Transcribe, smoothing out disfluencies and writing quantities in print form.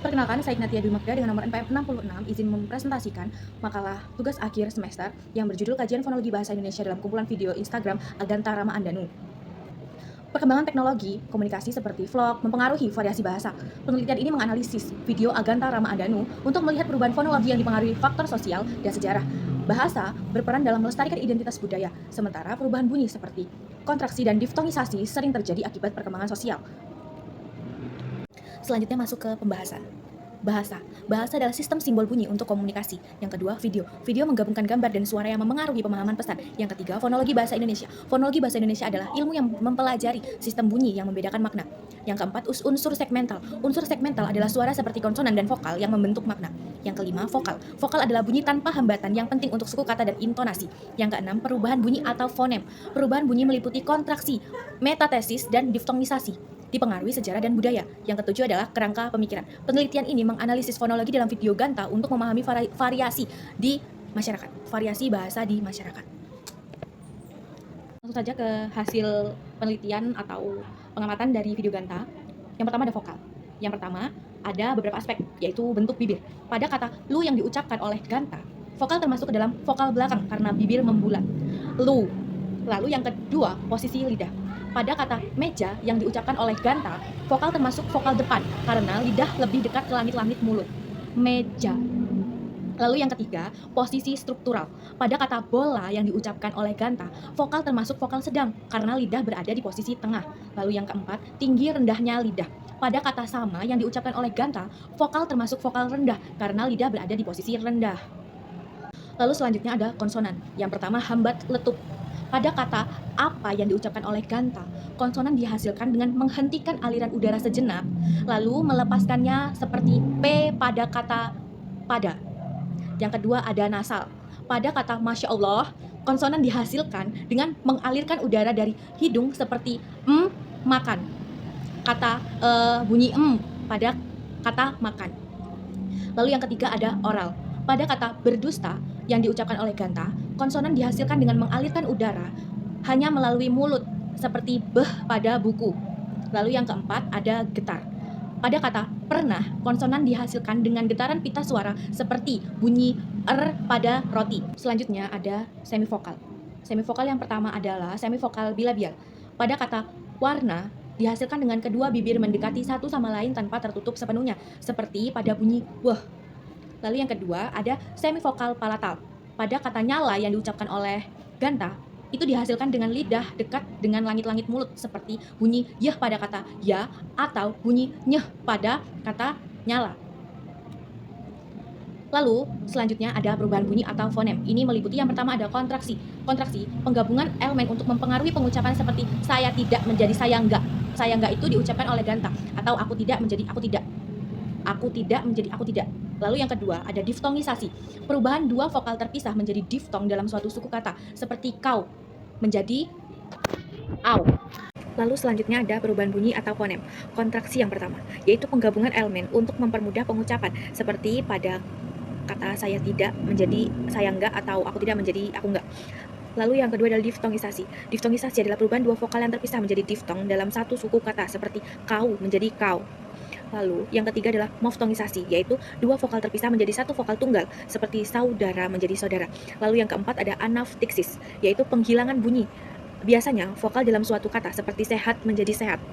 Perkenalkan, saya Ignatia Dwi Magda dengan nomor NPM 66, izin mempresentasikan makalah tugas akhir semester yang berjudul Kajian Fonologi Bahasa Indonesia dalam kumpulan video Instagram Aganta Rama Andanu. Perkembangan teknologi komunikasi seperti vlog mempengaruhi variasi bahasa. Penelitian ini menganalisis video Aganta Rama Andanu untuk melihat perubahan fonologi yang dipengaruhi faktor sosial dan sejarah. Bahasa berperan dalam melestarikan identitas budaya, sementara perubahan bunyi seperti kontraksi dan diftongisasi sering terjadi akibat perkembangan sosial. Selanjutnya masuk ke pembahasan. Bahasa. Bahasa adalah sistem simbol bunyi untuk komunikasi. Yang kedua, video. Video menggabungkan gambar dan suara yang memengaruhi pemahaman pesan. Yang ketiga, fonologi bahasa Indonesia. Fonologi bahasa Indonesia adalah ilmu yang mempelajari sistem bunyi yang membedakan makna. Yang keempat, unsur segmental. Unsur segmental adalah suara seperti konsonan dan vokal yang membentuk makna. Yang kelima, vokal. Vokal adalah bunyi tanpa hambatan yang penting untuk suku kata dan intonasi. Yang keenam, perubahan bunyi atau fonem. Perubahan bunyi meliputi kontraksi, metatesis, dan diftongisasi. Dipengaruhi sejarah dan budaya. Yang ketujuh adalah kerangka pemikiran. Penelitian ini menganalisis fonologi dalam video Ganta untuk memahami variasi di masyarakat, variasi bahasa di masyarakat. Langsung saja ke hasil penelitian atau pengamatan dari video Ganta. Yang pertama ada vokal. Yang pertama ada beberapa aspek, yaitu bentuk bibir. Pada kata lu yang diucapkan oleh Ganta, vokal termasuk ke dalam vokal belakang karena bibir membulat. Lu. Lalu yang kedua, posisi lidah. Pada kata meja yang diucapkan oleh Ganta, vokal termasuk vokal depan karena lidah lebih dekat ke langit-langit mulut. Meja. Lalu yang ketiga, posisi struktural. Pada kata bola yang diucapkan oleh Ganta, vokal termasuk vokal sedang karena lidah berada di posisi tengah. Lalu yang keempat, tinggi rendahnya lidah. Pada kata sama yang diucapkan oleh Ganta, vokal termasuk vokal rendah karena lidah berada di posisi rendah. Lalu selanjutnya ada konsonan. Yang pertama, hambat letup. Pada kata apa yang diucapkan oleh Ganta, konsonan dihasilkan dengan menghentikan aliran udara sejenak, lalu melepaskannya seperti P pada kata pada. Yang kedua ada nasal. Pada kata Masya Allah, konsonan dihasilkan dengan mengalirkan udara dari hidung seperti makan. Kata bunyi pada kata makan. Lalu yang ketiga ada oral. Pada kata berdusta yang diucapkan oleh Ganta, konsonan dihasilkan dengan mengalirkan udara hanya melalui mulut seperti beh pada buku. Lalu yang keempat ada getar. Pada kata pernah, konsonan dihasilkan dengan getaran pita suara seperti bunyi pada roti. Selanjutnya ada semivokal. Semivokal yang pertama adalah semivokal bilabial. Pada kata warna dihasilkan dengan kedua bibir mendekati satu sama lain tanpa tertutup sepenuhnya, seperti pada bunyi wah. Lalu yang kedua ada semivokal palatal. Pada kata nyala yang diucapkan oleh Ganta, itu dihasilkan dengan lidah dekat dengan langit-langit mulut seperti bunyi yah pada kata ya atau bunyi nyeh pada kata nyala. Lalu selanjutnya ada perubahan bunyi atau fonem. Ini meliputi yang pertama ada kontraksi. Kontraksi, penggabungan elemen untuk mempengaruhi pengucapan seperti saya tidak menjadi saya enggak. Saya enggak itu diucapkan oleh Ganta atau aku tidak menjadi aku tidak. Aku tidak menjadi aku tidak. Lalu yang kedua ada diftongisasi. Perubahan dua vokal terpisah menjadi diftong dalam suatu suku kata seperti kau menjadi au. Lalu selanjutnya ada perubahan bunyi atau fonem. Kontraksi yang pertama yaitu penggabungan elemen untuk mempermudah pengucapan seperti pada kata saya tidak menjadi saya enggak atau aku tidak menjadi aku enggak. Lalu yang kedua adalah diftongisasi. Diftongisasi adalah perubahan dua vokal yang terpisah menjadi diftong dalam satu suku kata seperti kau menjadi kau. Lalu yang ketiga adalah moftongisasi, yaitu dua vokal terpisah menjadi satu vokal tunggal seperti saudara menjadi saudara. Lalu yang keempat ada anaftiksis, yaitu penghilangan bunyi. Biasanya vokal dalam suatu kata seperti sehat menjadi sehat.